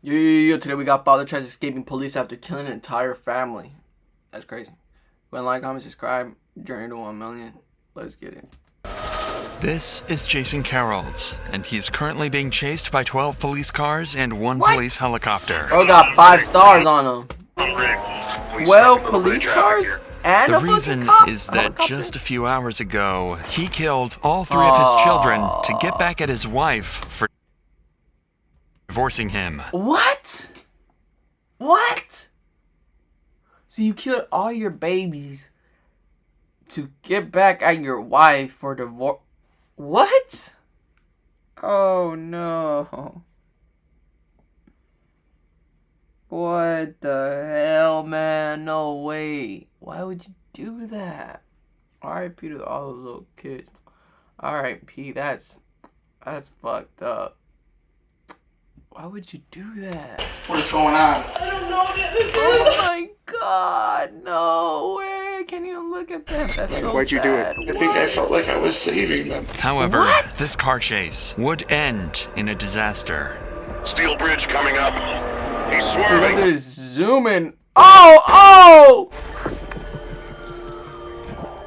Today we got father tries escaping police after killing an entire family. That's crazy. Go and like, comment, subscribe. Journey to 1 million. Let's get it. This is Jason Carrolls, and he's currently being chased by 12 police cars and one What? police helicopter. Oh, got 5 stars on him. 12 police cars? And The a fucking reason cop? is that Helicopter? just a few hours ago, he killed all 3 of his children to get back at his wife for divorcing him. What? What? So you killed all your babies to get back at your wife for divorce? What? Oh no. What the hell, man? No way. Why would you do that? R.I.P. to all those little kids. R.I.P. That's fucked up. Why would you do that? What is going on? I don't know. Oh my god, no way. Can't even look at them. That's so Why'd you do it? sad. I think I felt like I was saving them. However, What? this car chase would end in a disaster. Steel bridge coming up. He's Dude, look at swerving. this zooming. Oh!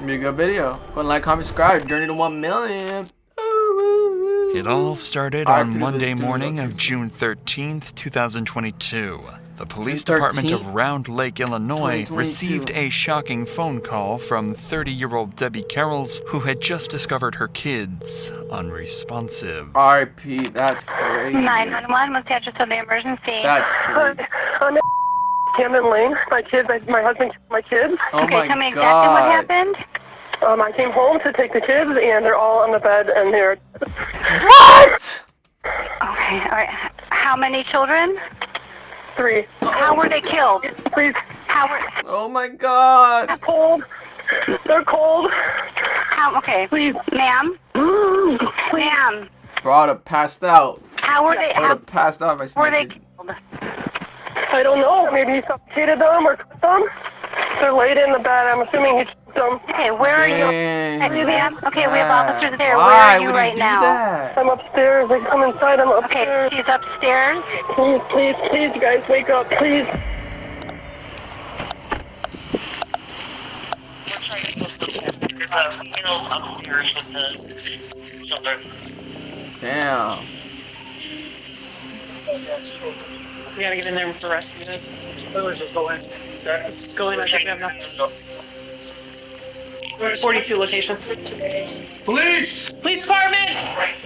Be a good video. Go and like, comment, subscribe. Journey to 1 million. It all started R.I.P. on to Monday this dude. morning of June 13th, 2022. The police June department 13th? of Round Lake, Illinois 2022. received a shocking phone call from 30-year-old Debbie Carrolls, who had just discovered her kids unresponsive. R.I.P. That's crazy. 911 was attached to the emergency. That's crazy. I'm in Camden Lane. My kids, my husband, my kids. Oh Okay, my tell me exactly god. what happened. I came home to take the kids, and they're all on the bed, and they're What? Okay, all right. How many children? 3. How were they killed? Please, How were? Oh my god. they're cold. They're cold. How? Okay, Please, ma'am. Ma'am. Bro, I would've passed out. How were they? I How would've passed out if I were seen they my kids. killed? I don't know. Maybe he suffocated them or cut them. They're laid in the bed. I'm assuming he choked them. Okay, where are you? Dang, Hey, ma'am. that's Okay, we have sad. officers there. Why Where are you would right do now? That? I'm upstairs. Like, come inside. I'm Okay, upstairs. she's upstairs. Please, please, please, you guys, wake up, please. Upstairs with the children. Damn. We gotta get in there with the rest of you guys. Let's just go in. Let's just go in. I think we have enough. 42 locations. Police! Police department!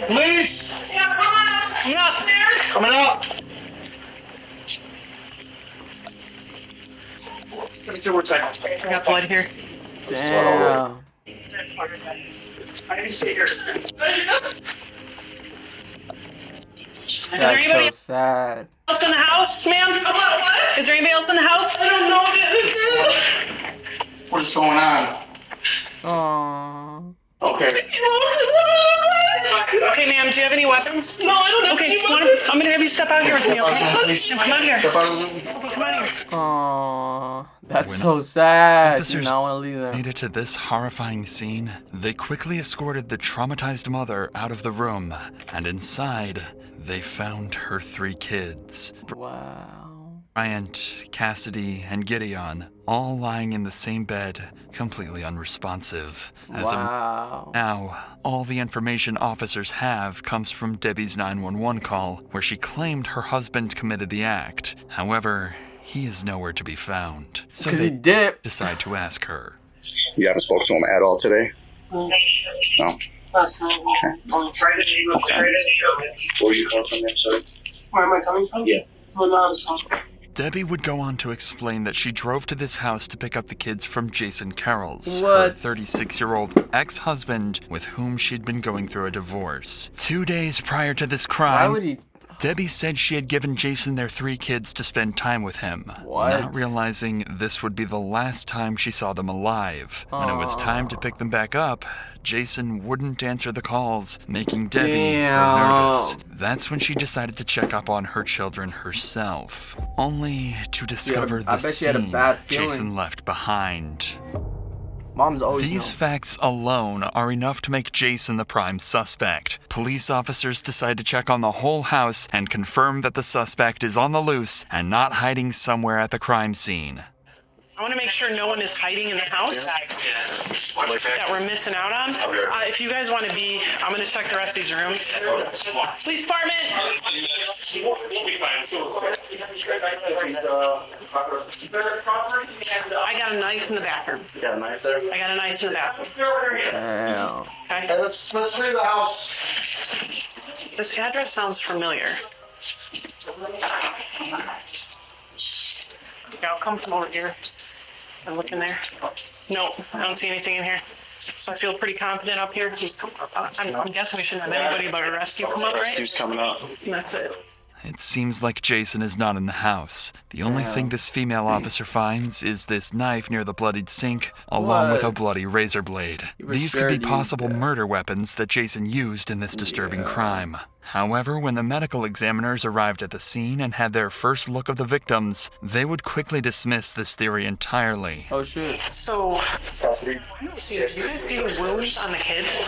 Police! Coming up! Coming up! We got blood here. Damn. I need to stay here. Is there That's anybody so sad. else in the house, ma'am? Is there anybody else in the house? I don't know. What is going on? Aww. Okay. Okay, ma'am, do you have any weapons? No, I don't have any weapons. I'm gonna have you step out here with me, okay? Come out here. Step out of the room. Come out here. Aww. That's When so sad. Do officers not want to leave them. Made it to this horrifying scene, they quickly escorted the traumatized mother out of the room, and inside, they found her 3 kids. Wow. Bryant, Cassidy, and Gideon, all lying in the same bed, completely unresponsive. As of Wow. now, all the information officers have comes from Debbie's 911 call, where she claimed her husband committed the act. However, he is nowhere to be found. So Because he they dipped. decide to ask her. You haven't spoken to him at all today? No. Last night, on Friday. Where you come from there, sir? Where am I coming from? Yeah. My mom's home. Debbie would go on to explain that she drove to this house to pick up the kids from Jason Carrolls, her What? 36-year-old ex-husband with whom she'd been going through a divorce. 2 days prior to this Why crime, would he? Debbie said she had given Jason their 3 kids to spend time with him, What? not realizing this would be the last time she saw them alive. When it was time to pick them back up, Jason wouldn't answer the calls, making Debbie Damn. go nervous. That's when she decided to check up on her children herself, only to discover I the bet she had a scene bad feeling. Jason left behind. Moms always These know. facts alone are enough to make Jason the prime suspect. Police officers decide to check on the whole house and confirm that the suspect is on the loose and not hiding somewhere at the crime scene. I want to make sure no one is hiding in the house that we're missing out on. If you guys want to be, I'm going to check the rest of these rooms. Police department! I got a knife in the bathroom. You got a knife there? I got a knife in the bathroom. Damn. Okay. Let's leave the house. This address sounds familiar. Okay, I'll come from over here and look in there. No, I don't see anything in here. So I feel pretty confident up here. I'm guessing we shouldn't have anybody but a rescue come up, right? Rescue's coming up. And that's it. It seems like Jason is not in the house. The only thing this female officer finds is this knife near the bloodied sink, along with a What? bloody razor blade. You were These could be scared to use possible that. murder weapons that Jason used in this disturbing crime. However, when the medical examiners arrived at the scene and had their first look of the victims, they would quickly dismiss this theory entirely. Oh shit. So, I don't see it. Do you guys see the wounds on the kids?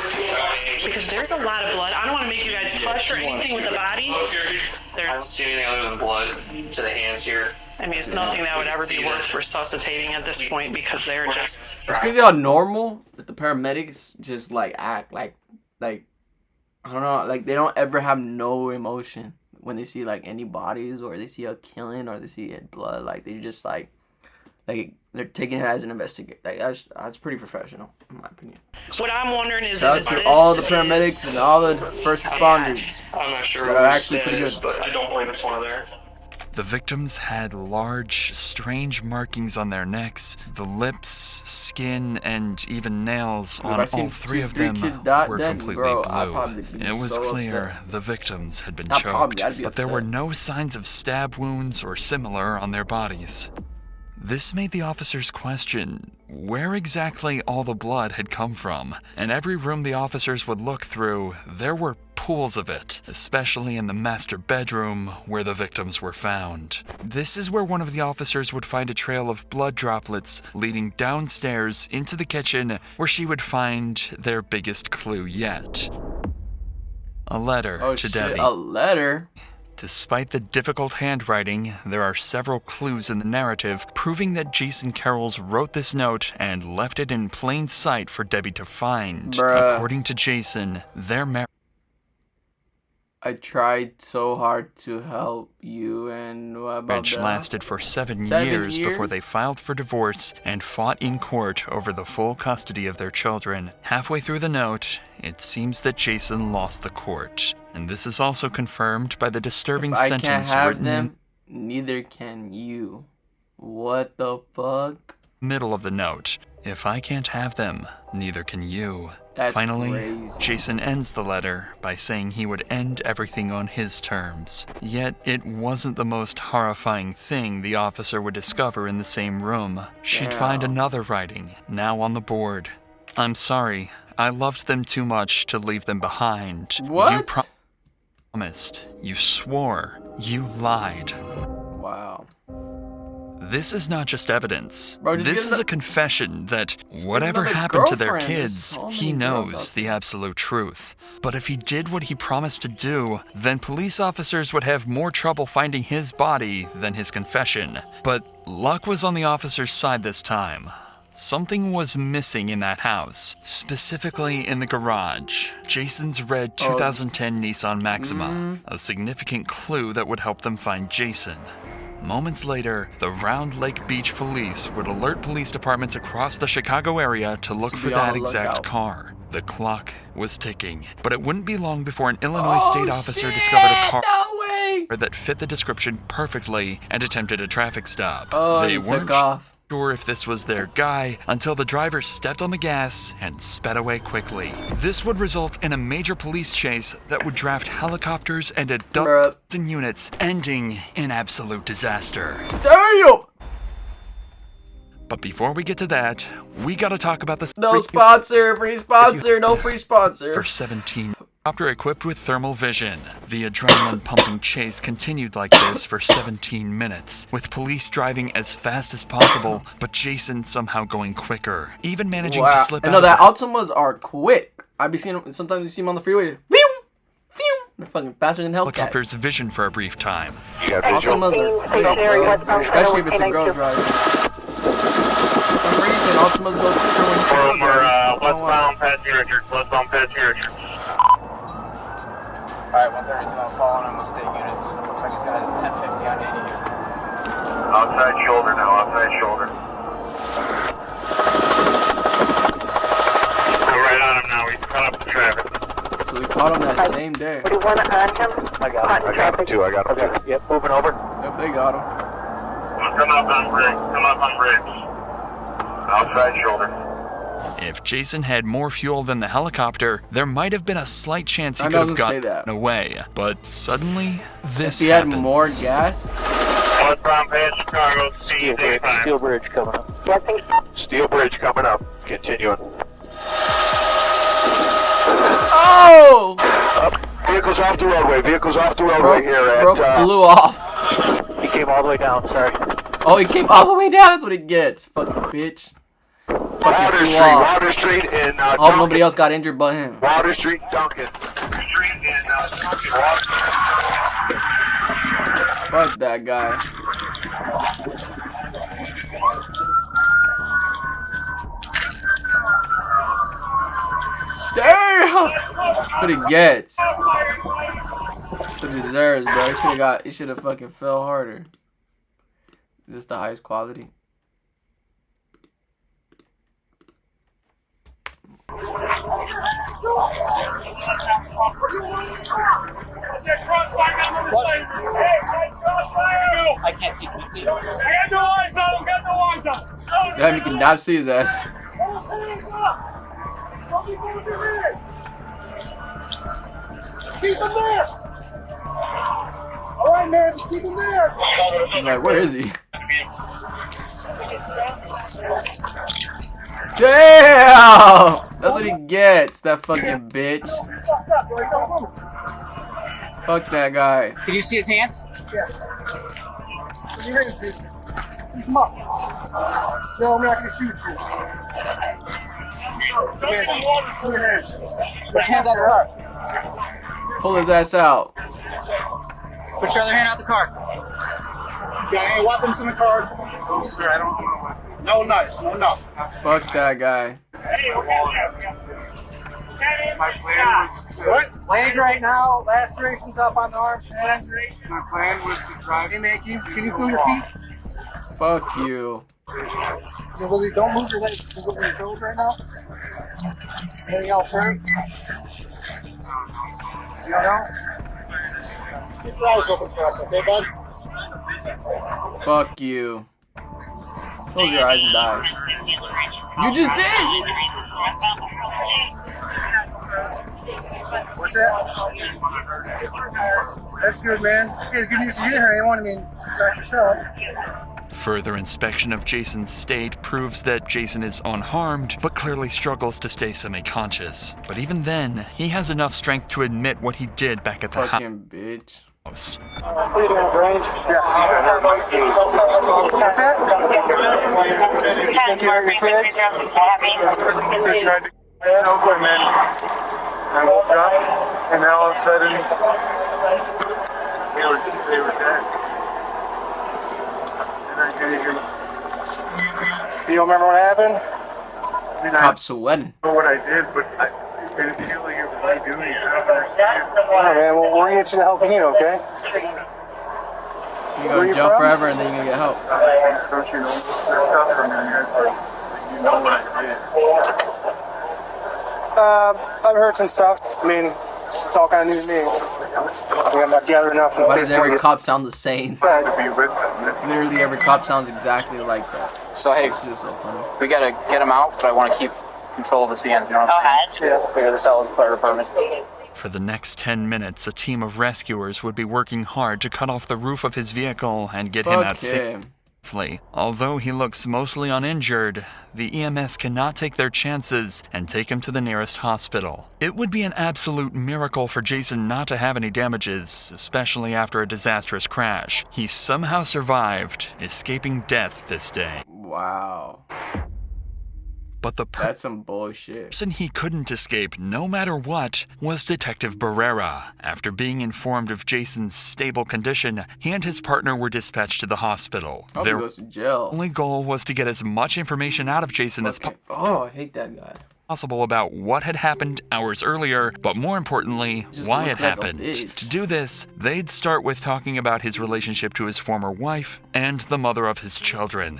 Because there's a lot of blood. I don't want to make you guys touch or anything with the body. I don't see anything other than blood to the hands here. I mean, it's nothing that would ever be worth resuscitating at this point because they're just... It's crazy how normal that the paramedics just like act like I don't know, like they don't ever have no emotion when they see like any bodies or they see a killing or they see blood. Like they just like they're taking it as an investigation. Like that's pretty professional in my opinion. What I'm wondering is Shout if out to this all the is- paramedics and all the first responders. I'm not sure That what are which actually that pretty is, good. but I don't believe it's one of their. The victims had large, strange markings on their necks. The lips, skin, and even nails If on I seen all three of 3 them kids die, were then, completely bro, I'd blue. probably be It was so clear upset. the victims had been Not probably, choked, I'd be but there were upset. no signs of stab wounds or similar on their bodies. This made the officers question where exactly all the blood had come from. In every room the officers would look through, there were pools of it, especially in the master bedroom where the victims were found. This is where one of the officers would find a trail of blood droplets leading downstairs into the kitchen where she would find their biggest clue yet. A letter Oh to shit, Debbie. a letter. Despite the difficult handwriting, there are several clues in the narrative proving that Jason Carrolls wrote this note and left it in plain sight for Debbie to find. Bruh. According to Jason, their marriage I tried so hard to help you, and what about that? lasted for 7 7 years before years? they filed for divorce and fought in court over the full custody of their children. Halfway through the note, it seems that Jason lost the court. And this is also confirmed by the disturbing If I can't sentence have written them, neither can you. What the fuck? in the middle of the note. If I can't have them, neither can you. That's Finally, crazy. Jason ends the letter by saying he would end everything on his terms. Yet it wasn't the most horrifying thing the officer would discover in the same room. She'd find Damn. another writing, now on the board. I'm sorry, I loved them too much to leave them behind. What? You promised, you swore, you lied. Wow. This is not just evidence. Bro, just This give is the- a confession that give whatever another happened to their girlfriend. There's kids, so he many girls knows out the absolute truth. But if he did what he promised to do, then police officers would have more trouble finding his body than his confession. But luck was on the officers' side this time. Something was missing in that house, specifically in the garage. Jason's red 2010 Nissan Maxima, a significant clue that would help them find Jason. Moments later, the Round Lake Beach police would alert police departments across the Chicago area to look for be on that the exact lookout. car. The clock was ticking, but it wouldn't be long before an Illinois state officer discovered a car No way! that fit the description perfectly and attempted a traffic stop. Oh, They he weren't took off. sure if this was their guy until the driver stepped on the gas and sped away quickly. This would result in a major police chase that would draft helicopters and a Bruh. dozen units, ending in absolute disaster. Damn! But before we get to that, we gotta talk about the No sponsor, free sponsor, no free sponsor. for 17 Helicopter equipped with thermal vision. The adrenaline-pumping chase continued like this for 17 minutes, with police driving as fast as possible, but Jason somehow going quicker, even managing to slip I out know of that the Altimas are quick. I be seeing them. Sometimes you see them on the freeway. They're fucking faster than Hellcats. helicopter's vision for a brief time. Altimas are quick, bro. Especially if it's a girl driving. For some reason, Altimas go quicker when it's a girl driving. Westbound past here, Richard. Westbound past here, Richard. Alright, 130's gonna fall on almost state units. Looks like he's got a 1050 on 80 here. Outside shoulder now, outside shoulder. We're right on him now. He's caught up to traffic. So we caught him that same day. Do you want to on him? I got him too, I got him too. Yep, moving over. Yep, they got him. Come up on bridge, come up on bridge. Outside shoulder. If Jason had more fuel than the helicopter, there might have been a slight chance he I could was have gonna say gotten that. away. But suddenly, this If he had happens. more gas, Westbound past Chicago. Steel Bridge coming up. Steel bridge coming up. Continuing. oh! Vehicles off the roadway, vehicles off the roadway here at... Bro flew off. He came all the way down, sorry. Oh, he came all the way down. That's what he gets. Fucking bitch. Water Fucking flew Street, off. Water Street in Oh, Duncan. nobody else got injured but him. Water Street, Duncan. Fuck that guy. Damn! That's what he gets. That's what he deserves, bro. He should have fucking fell harder. Is this the highest quality? I can't see. Can you see? Damn, you cannot see his ass. Keep him there! Alright, man, keep him there! I'm like, where is he? Damn! That's what he gets, that fucking bitch. Fuck that guy. Can you see his hands? Yeah. Put your hands in. Keep him up. No, I'm not gonna shoot you. Put your hands. Put your hands out of the car. Pull his ass out. Put your other hand out the car. Got any weapons in the car? No, sir, I don't know. No knives, no nothing. Fuck that guy. My plan was to... What? Leg right now, lacerations up on the arms. My plan was to drive... Hey man, can you feel your feet? Fuck you. So, Willie, don't move your legs, move your toes right now. Anything else, right? You don't know? Keep your eyes open for us, okay, bud? Fuck you. Close your eyes and die. You just did! What's that? That's good, man. Hey, good news is you didn't hurt anyone. I mean, besides yourself. Further inspection of Jason's state proves that Jason is unharmed, but clearly struggles to stay semi-conscious. But even then, he has enough strength to admit what he did back at the Fucking bitch. house. Are you doing range? Yeah. What's that? You think you hurt your kids? They tried to get over, and then I woke up, and all of a sudden, they were dead. You don't remember what happened? I mean, Cop sweating. I know what I did, but I didn't feel like it was me doing it. I don't understand. Alright, man, well, we're gonna get you the help you need, okay? You go to jail forever and then you're gonna get help. Don't you know? There's stuff from here, but you know what I did. I've heard some stuff. I mean, it's all kind of new to me. I mean, I'm not gathering enough. Why does every cop sound the same? To be with them. That's Literally every cop sounds exactly like that. So hey, This is so funny. we gotta get him out, but I want to keep control of his hands. You know what I'm saying? Yeah. Figure this out with the fire department. For the next 10 minutes, a team of rescuers would be working hard to cut off the roof of his vehicle and get him out Fuck safe. him. Although he looks mostly uninjured, the EMS cannot take their chances and take him to the nearest hospital. It would be an absolute miracle for Jason not to have any damages, especially after a disastrous crash. He somehow survived, escaping death this day. Wow. But the That's some bullshit. person he couldn't escape, no matter what, was Detective Barrera. After being informed of Jason's stable condition, he and his partner were dispatched to the hospital. Hope he goes to jail. Their only goal was to get as much information out of Jason as Oh, I hate that guy. possible about what had happened hours earlier, but more importantly, why it happened. To do this, they'd start with talking about his relationship to his former wife and the mother of his children.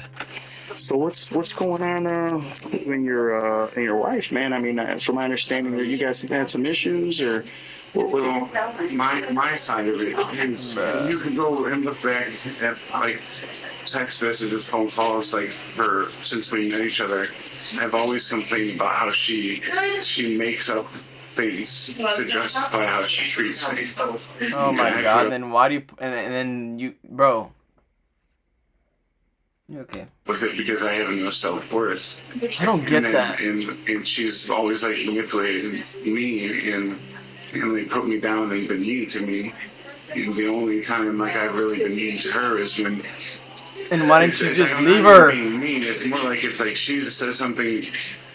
So what's going on in your wife, man? I mean, from my understanding, you guys have had some issues, or Well, my side of it is you can go and look back at like text messages, phone calls, like since we met each other. I've always complained about how she makes up things to justify how she treats me. Oh my god! Then why do you? And then you, bro. You okay? Was it because I have no self-worth? I don't get that. And she's always like manipulated me and like put me down and been mean to me. And the only time like I've really been mean to her is when. And why didn't you just I'm leave not her? Being mean. It's more like it's like she said something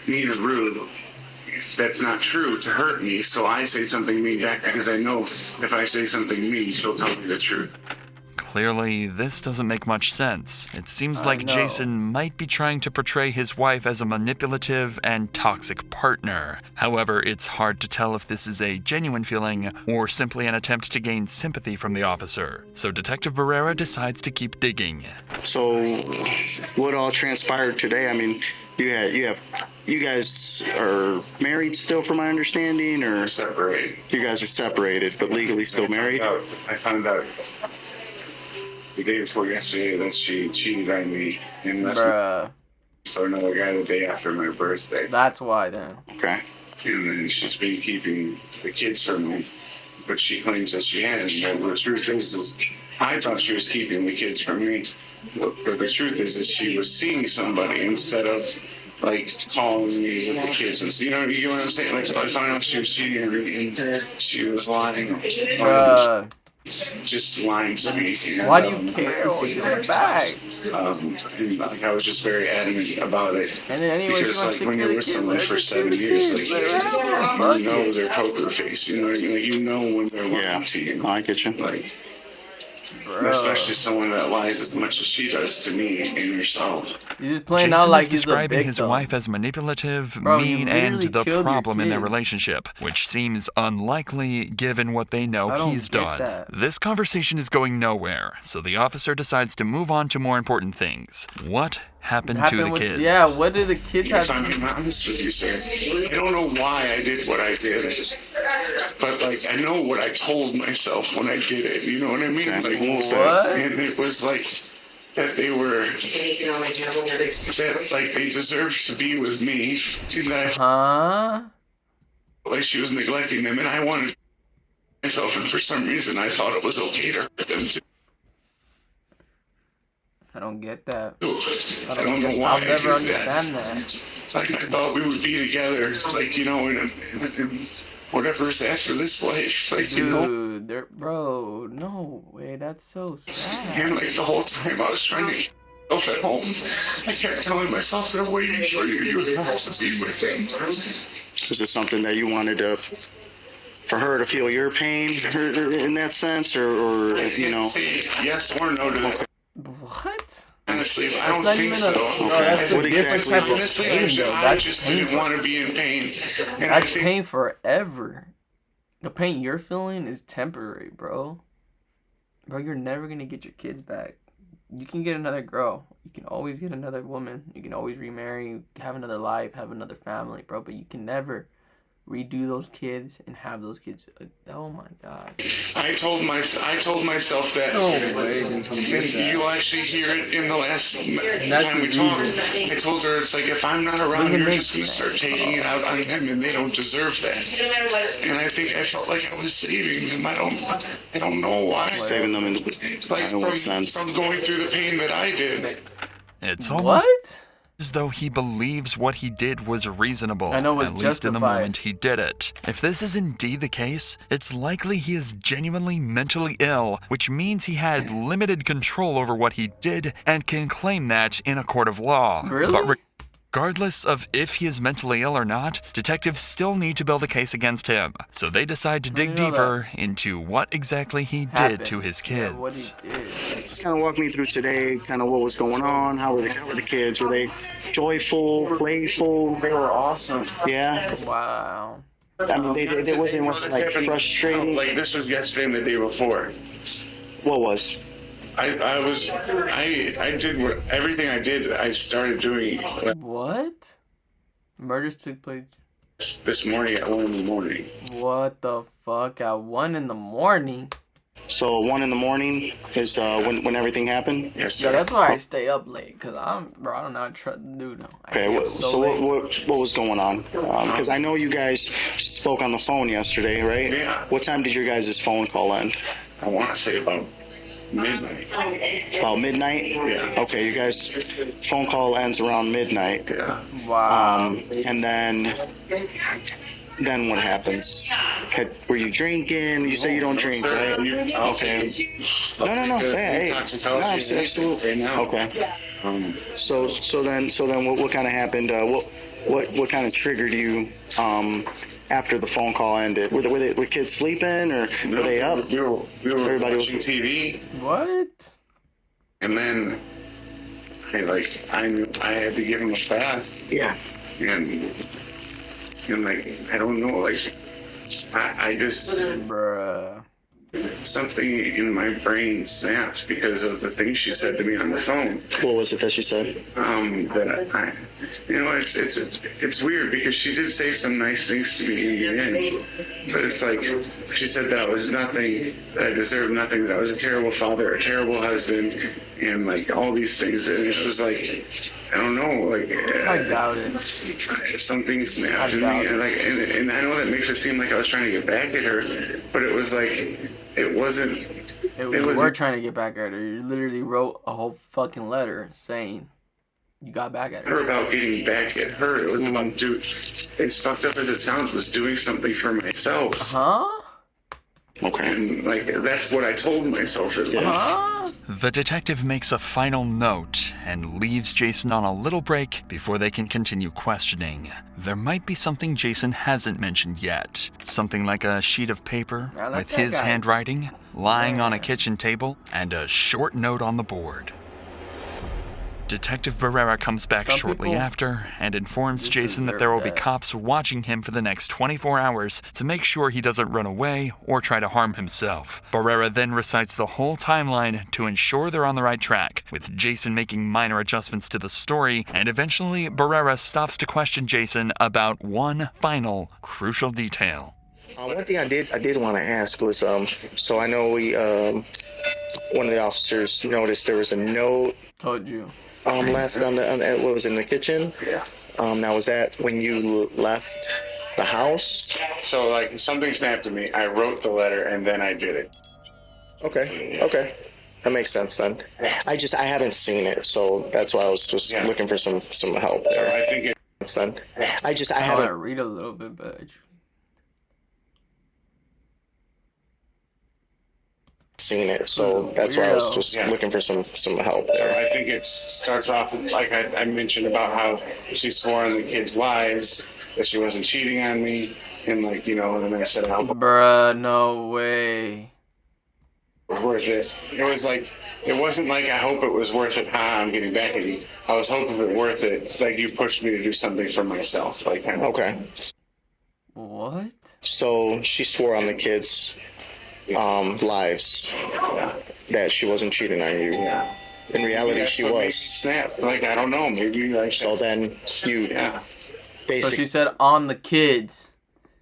mean or rude that's not true to hurt me. So I say something mean back because I know if I say something mean, she'll tell me the truth. Clearly, this doesn't make much sense. It seems like Jason might be trying to portray his wife as a manipulative and toxic partner. However, it's hard to tell if this is a genuine feeling or simply an attempt to gain sympathy from the officer. So Detective Barrera decides to keep digging. So what all transpired today? I mean, you guys are married still, from my understanding, or separated? You guys are separated, but legally still married. I found out the day before yesterday that she cheated on me and left me for another guy the day after my birthday. That's why then. Okay. And then she's been keeping the kids from me, but she claims that she hasn't. But the truth is I thought she was keeping the kids from me. But the truth is she was seeing somebody instead of like calling me with the kids. And you know what I'm saying? Like I found out she was cheating and she was lying. Just lying to me. And, why do you care? You went back. And like I was just very adamant about it. And then anyway, because like when you're with someone for 7 years, like you know their poker face. You know what I mean? Like you know when they're lying to you. I get you. Like, especially someone that lies as much as she does to me and yourself. He's just playing Jason out like is he's a describing victim. his wife as manipulative, Bro, mean, you and literally the killed your problem in their kids. relationship, which seems unlikely given what they know I don't he's get done. that. This conversation is going nowhere, so the officer decides to move on to more important things. What happened to the kids? Yeah, what did the kids have If I'm being honest with you, sir, I don't know why I did what I did, but like I know what I told myself when I did it. You know what I mean? Like what? And it was like that they were that like they deserved to be with me, and that like she was neglecting them, and I wanted myself, and for some reason I thought it was okay to hurt them too. I don't get that. I don't know why I'll never I did understand that. Like I thought we would be together, like you know, in whatever's after this life, like you know. Dude, bro, no way, that's so sad. And like the whole time I was trying to get myself at home, I kept telling myself they're waiting for you. You have to be with them. Was this something that you wanted to, for her to feel your pain in that sense, or you know? Say yes or no to that. What? Honestly, I don't think so. No, that's a different type of pain, though. I That's just painful. didn't want to be in pain. And That's pain forever. The pain you're feeling is temporary, bro. Bro, you're never gonna get your kids back. You can get another girl. You can always get another woman. You can always remarry, have another life, have another family, bro. But you can never redo those kids and have those kids. Oh my god. I told myself that. No way. And you'll actually hear it in the last that's time we the talked. reason. I told her, it's like, if I'm not around, Doesn't you're make just going to sense. start taking it out on them, and they don't deserve that. And I think I felt like I was saving them. I don't know why. Saving them in Like what sense? from going through the pain that I did. It's almost What? as though he believes what he did was reasonable. I know it was at least in the justified. moment he did it. If this is indeed the case, it's likely he is genuinely mentally ill, which means he had limited control over what he did and can claim that in a court of law. Really? But regardless of if he is mentally ill or not, detectives still need to build a case against him. So they decide to dig you know deeper into what exactly he Happened. did to his Yeah, kids. what he did. Just kind of walk me through today, kind of what was going on. How were the kids? Were they joyful, playful? They were awesome. Yeah. Wow. I mean, they wasn't like frustrating. Like this was yesterday and the day before. What was? I did everything I did. I started doing What? Murders took place. this morning at 1 in the morning. What the fuck? At 1 in the morning? So 1 in the morning is when everything happened. Yes, Yeah, sir. that's why I stay up late. Cause I don't know how to trust dude. I Okay. stay up So late. what was going on? Because I know you guys spoke on the phone yesterday, right? Yeah. What time did your guys' phone call end? I want to say about midnight. About midnight. Yeah. Okay. You guys' phone call ends around midnight. Yeah. Wow. And then what happens? Were you drinking? You say you don't drink, right? Okay. No. Hey, no, absolutely. Right now. Okay. So then what kind of happened? What kind of triggered you after the phone call ended? Were kids sleeping or were they up? We were Everybody watching was- TV, What? and then I knew I had to give him a bath, Yeah. and like I don't know, like I just Bruh. something in my brain snapped because of the things she said to me on the phone. What was it that she said? That I it's weird because she did say some nice things to me in the end, but it's like she said that I was nothing, that I deserved nothing, that I was a terrible father, a terrible husband, and like all these things, and it was like I don't know, like I doubt it. something snapped in doubt me, it. and and I know that makes it seem like I was trying to get back at her, but it was like it wasn't. We was- were trying to get back at her. You literally wrote a whole fucking letter saying you got back at Her her. about getting back at her. It was about as fucked up as it sounds, was doing something for myself. Huh? Okay. And like that's what I told myself it was. Huh? The detective makes a final note and leaves Jason on a little break before they can continue questioning. There might be something Jason hasn't mentioned yet. Something like a sheet of paper I like with that his guy. handwriting lying on a kitchen table and a short note on the board. Detective Barrera comes back Some shortly people after and informs Jason that deserve there will be that. cops watching him for the next 24 hours to make sure he doesn't run away or try to harm himself. Barrera then recites the whole timeline to ensure they're on the right track, with Jason making minor adjustments to the story, and eventually Barrera stops to question Jason about one final crucial detail. One thing I did want to ask was, so I know one of the officers noticed there was a note Told you. left on the what was it, in the kitchen? Yeah. Now was that when you left the house? So like something snapped at me. I wrote the letter and then I did it. Okay. That makes sense then. I haven't seen it, so that's why I was just Yeah. looking for some help So there. I think it. Then I I want to haven't read a little bit, but seen it, so that's why I was just Yeah. looking for some help So there. I think it starts off like I mentioned about how she swore on the kids' lives that she wasn't cheating on me, and like and then I said how bruh, no way. worth it. It was like it wasn't like I hope it was worth it. I'm getting back at you. I was hoping it worth it. Like you pushed me to do something for myself. Like kind of. Okay. What? So she swore on the kids' lives that she wasn't cheating on you. Yeah. In reality, That's she what made me was. Snap. Like I don't know. Maybe like So then you yeah. So basically she said on the kids.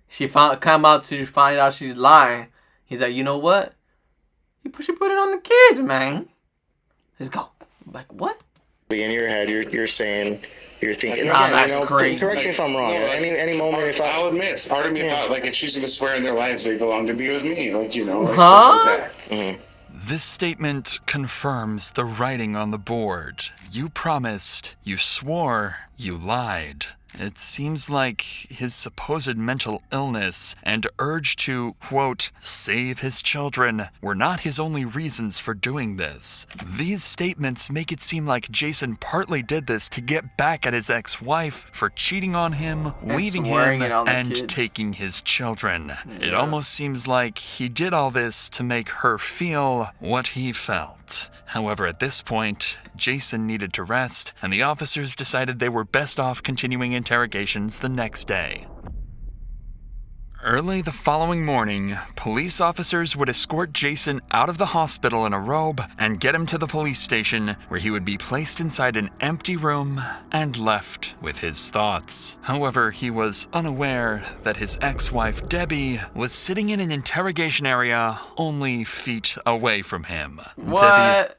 She come out to find out she's lying. He's like, you know what? She put it on the kids, man. Let's go. I'm like, what? In your head, you're saying, you're thinking. Nah, again, that's crazy. Correct me if I'm wrong. No, any moment, if I'll admit, part of me thought, like, if she's gonna swear in their lives they belong to be with me, like, you know, like, Huh? stuff like that. Mhm. This statement confirms the writing on the board. You promised, you swore, you lied. It seems like his supposed mental illness and urge to, quote, save his children were not his only reasons for doing this. These statements make it seem like Jason partly did this to get back at his ex-wife for cheating on him, leaving swearing him, it on the and kids. taking his children. It Yeah. almost seems like he did all this to make her feel what he felt. However, at this point, Jason needed to rest, and the officers decided they were best off continuing interrogations the next day. Early the following morning, police officers would escort Jason out of the hospital in a robe and get him to the police station, where he would be placed inside an empty room and left with his thoughts. However, he was unaware that his ex-wife Debbie was sitting in an interrogation area only feet away from him. What? Debbie is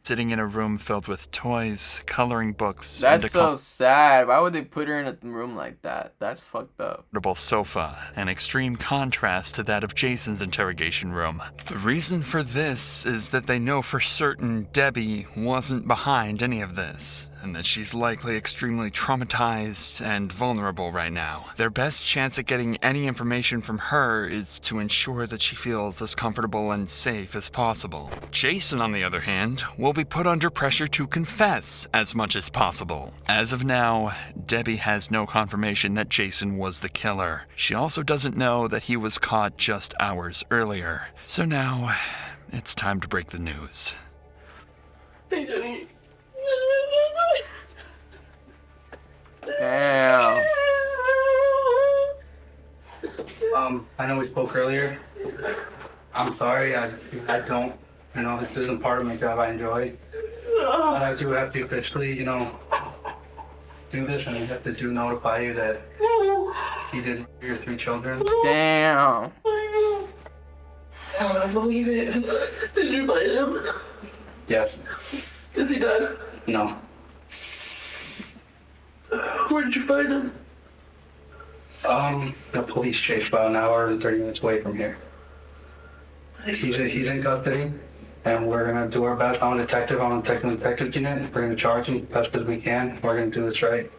sitting in a room filled with toys, coloring books, and a That's so sad. Why would they put her in a room like that? That's fucked up. comfortable sofa, an extreme contrast to that of Jason's interrogation room. The reason for this is that they know for certain Debbie wasn't behind any of this, and that she's likely extremely traumatized and vulnerable right now. Their best chance at getting any information from her is to ensure that she feels as comfortable and safe as possible. Jason, on the other hand, will be put under pressure to confess as much as possible. As of now, Debbie has no confirmation that Jason was the killer. She also doesn't know that he was caught just hours earlier. So now, it's time to break the news. Damn. I know we spoke earlier. I'm sorry, I don't, this isn't part of my job I enjoy. But I do have to officially, do this, and I have to notify you that he did your 3 children. Damn. I don't believe it. Did you find him? Yes. Is he dead? No. Where did you find him? The police chase about an hour and 30 minutes away from here. He's in custody, and we're gonna do our best. I'm a detective on the detective unit. We're gonna charge him as best as we can. We're gonna do this right.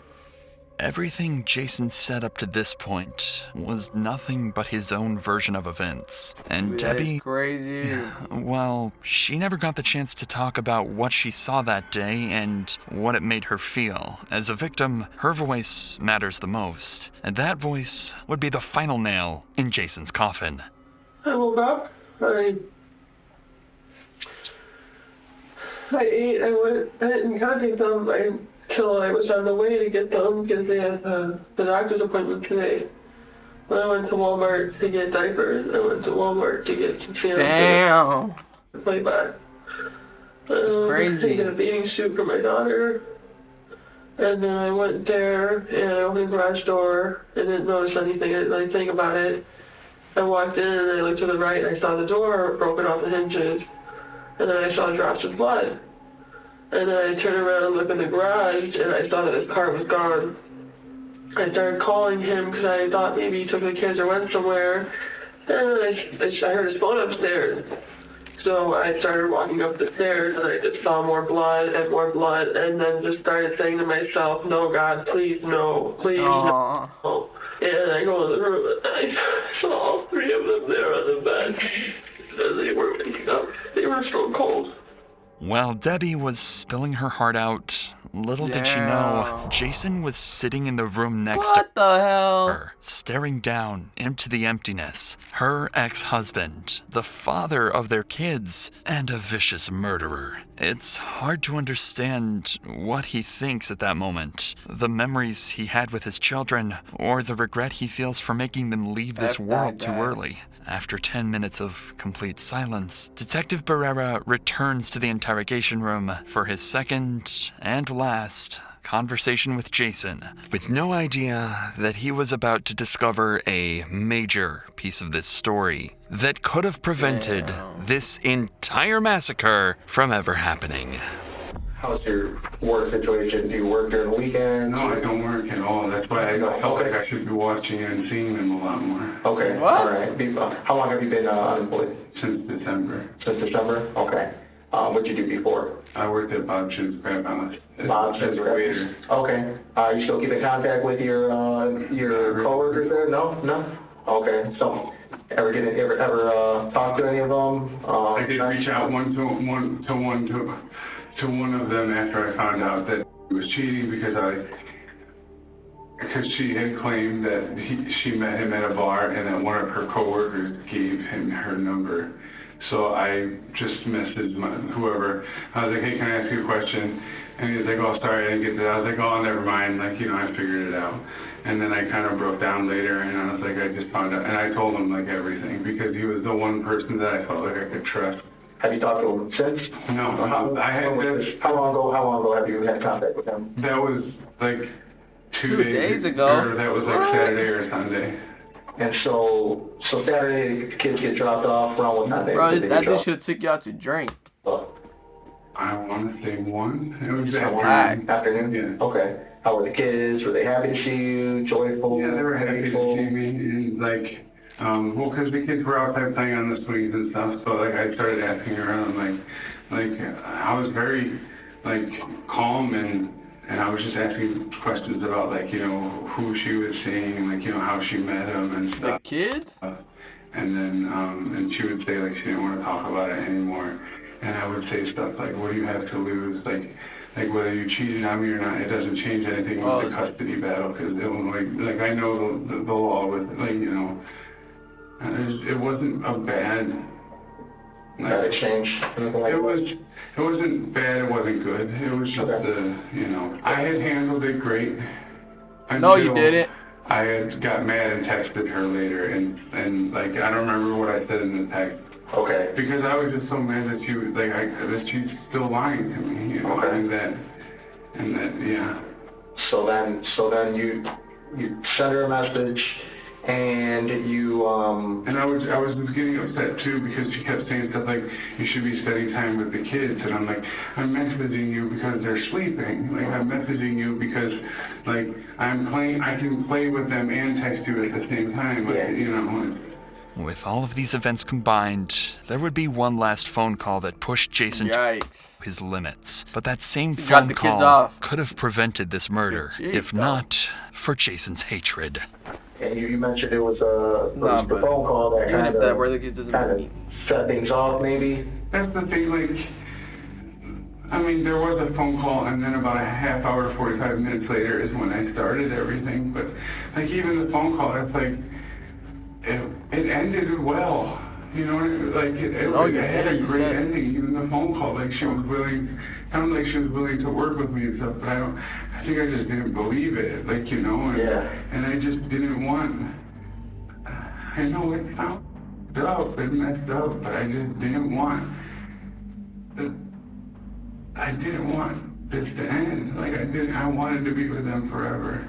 Everything Jason said up to this point was nothing but his own version of events. And That is Debbie, crazy. well, she never got the chance to talk about what she saw that day and what it made her feel. As a victim, her voice matters the most, and that voice would be the final nail in Jason's coffin. I woke up. I ate. I didn't contact them until I was on the way to get them because they had the doctor's appointment today. I went to Walmart to get diapers. I went to Walmart to get some shampoo. Damn. Play back. crazy. To get a bathing suit for my daughter. And then I went there and I opened the garage door and didn't notice anything. I didn't really think about it. I walked in and I looked to the right and I saw the door broken off the hinges. And then I saw drops of blood. And then I turned around and looked in the garage and I saw that his car was gone. I started calling him because I thought maybe he took the kids or went somewhere. And I heard his phone upstairs. So I started walking up the stairs and I just saw more blood and then just started saying to myself, no, God, please, no, please, no. And I go in the room and I saw all 3 of them there on the bed. And they were waking up. They were so cold. While Debbie was spilling her heart out, little did she know, Jason was sitting in the room next to her, staring down into the emptiness. Her ex-husband, the father of their kids, and a vicious murderer. It's hard to understand what he thinks at that moment. The memories he had with his children, or the regret he feels for making them leave this world too early. After 10 minutes of complete silence, Detective Barrera returns to the interrogation room for his second and last conversation with Jason, with no idea that he was about to discover a major piece of this story that could have prevented this entire massacre from ever happening. How's your work situation? Do you work during the weekend? No, I don't work at all. That's why I felt like I should be watching and seeing them a lot more. Okay, all right. How long have you been unemployed? Since December. Since December? Okay. What'd you do before? I worked at Bob's Shins Crab House. Bob's as a waiter. Okay. You still keep in contact with your coworkers there? No? Okay. So, ever talk to any of them? I did reach out to one of them after I found out that he was cheating because she had claimed that she met him at a bar and that one of her coworkers gave him her number. So I just messaged whoever. I was like, hey, can I ask you a question? And he was like, oh, sorry, I didn't get that. I was like, oh, never mind. Like, I figured it out. And then I kind of broke down later, and I was like, I just found out. And I told him, like, everything, because he was the one person that I felt like I could trust. Have you talked to him since? No. How long ago have you had contact with him? That was, like, two days ago. Or that was, like, Saturday or Sunday. And so Saturday, the kids get dropped off. Around what time? Bro, that just should take you out to drink. I want to say 1. It was afternoon? Yeah. Okay. How were the kids? Were they happy to see you? Joyful? Yeah, they were happy to see me. And, like, well, because the kids were outside playing on the swings and stuff. So, like, I started asking around, like, I was very, like, calm and I was just asking questions about, like, who she was seeing and, like, how she met him and stuff. The kids? And then, and she would say, like, she didn't want to talk about it anymore. And I would say stuff like, what do you have to lose? Like whether you cheated on me or not, it doesn't change anything with the custody battle, because Illinois, like, I know the law with, like, it wasn't a bad... Bad exchange? It wasn't bad, it wasn't good. It was just, I had handled it great. No, you didn't. I had got mad and texted her later, and like, I don't remember what I said in the text. Okay. Because I was just so mad that she was, like, that she's still lying to me, Okay. and that, yeah. So then you sent her a message, and you, And I was just getting upset too, because she kept saying stuff like, you should be spending time with the kids, and I'm like, I'm messaging you because they're sleeping. Like, I'm messaging you because, like, I can play with them and text you at the same time, like, With all of these events combined, there would be one last phone call that pushed Jason to his limits. But that same phone call could have prevented this murder, if not for Jason's hatred. And you mentioned it was the phone call that even kind if that were the kids doesn't set things off, maybe? That's the thing, like, I mean, there was a phone call, and then about a half hour, 45 minutes later is when I started everything. But, like, even the phone call, it's like, it ended well. You know, like, it had a great ending. Even the phone call, like, she was willing, sounded like she was willing to work with me and stuff, but I think I just didn't believe it, like, and I just didn't want, I know it sounds up and messed up, but I just didn't want this to end. Like, I wanted to be with them forever.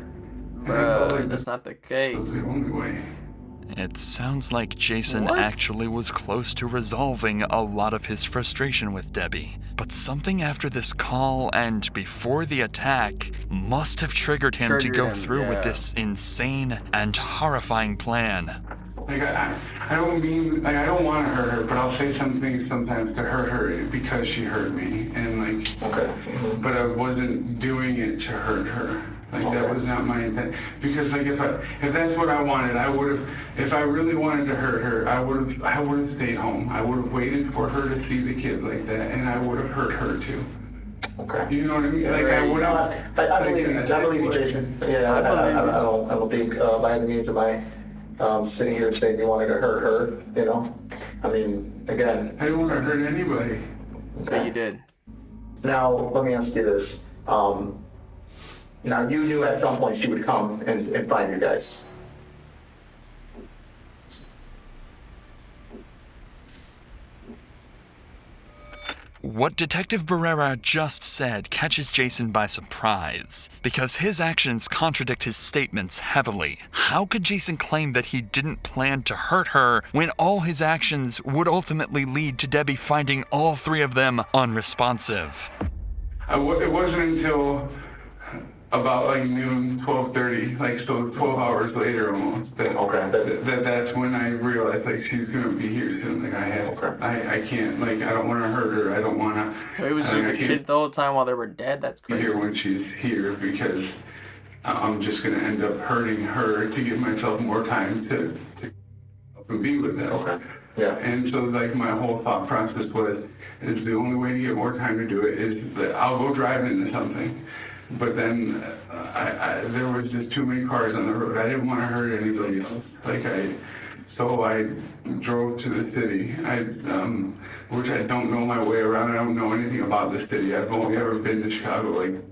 Bro, that's not the case. That was the only way. It sounds like Jason actually was close to resolving a lot of his frustration with Debbie. But something after this call and before the attack must have triggered him to go through with this insane and horrifying plan. Like, I don't mean, like, I don't want to hurt her, but I'll say some things sometimes to hurt her because she hurt me. And, like, but I wasn't doing it to hurt her. Like, that was not my intent. Because, like, if that's what I wanted, I would have, if I really wanted to hurt her, I would have stayed home. I would have waited for her to see the kids like that, and I would have hurt her too. Okay. You know what I mean? Like, I would have. I believe you, Jason. Yeah, I don't think by any means am I sitting here saying you wanted to hurt her, I mean, again. I didn't want to hurt anybody. Okay. Yeah, you did. Now, let me ask you this. Now, you knew at some point she would come and find you guys. what Detective Barrera just said catches Jason by surprise, because his actions contradict his statements heavily. How could Jason claim that he didn't plan to hurt her when all his actions would ultimately lead to Debbie finding all three of them unresponsive? It wasn't until about like noon, 12:30, like so 12 hours later almost, that's when I realized like she's gonna be here soon. Like I can't, like I don't want to hurt her. I don't want to. So he was with the kids the whole time while they were dead? That's crazy. Here when she's here because I'm just gonna end up hurting her to give myself more time to be with them. Yeah. And so like my whole thought process was, is the only way to get more time to do it is that I'll go drive into something. But then there was just too many cars on the road. I didn't want to hurt anybody else. So I drove to the city, which I don't know my way around. I don't know anything about the city. I've only ever been to Chicago like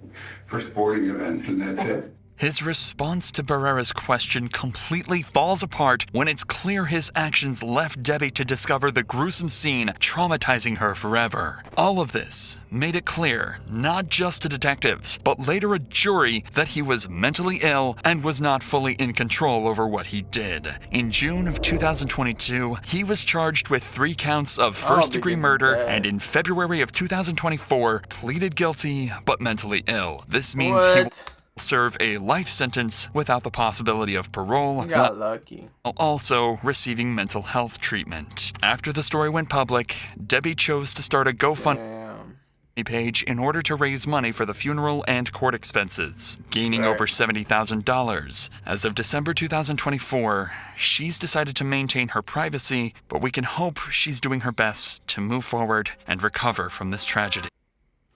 for sporting events, and that's it. His response to Barrera's question completely falls apart when it's clear his actions left Debbie to discover the gruesome scene, traumatizing her forever. All of this made it clear, not just to detectives, but later a jury, that he was mentally ill and was not fully in control over what he did. In June of 2022, he was charged with 3 counts of first-degree murder, and in February of 2024, pleaded guilty but mentally ill. This means he will serve a life sentence without the possibility of parole, You got lucky. while also receiving mental health treatment. After the story went public, Debbie chose to start a GoFundMe page in order to raise money for the funeral and court expenses, gaining over $70,000. As of December 2024, she's decided to maintain her privacy, but we can hope she's doing her best to move forward and recover from this tragedy.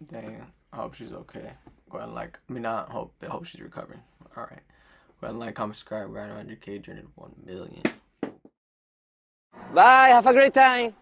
Dang, I hope she's okay. Go ahead and like, I hope she's recovering. Alright. Go ahead and like, comment, subscribe, right on 100K, journey to 1 million. Bye, have a great time.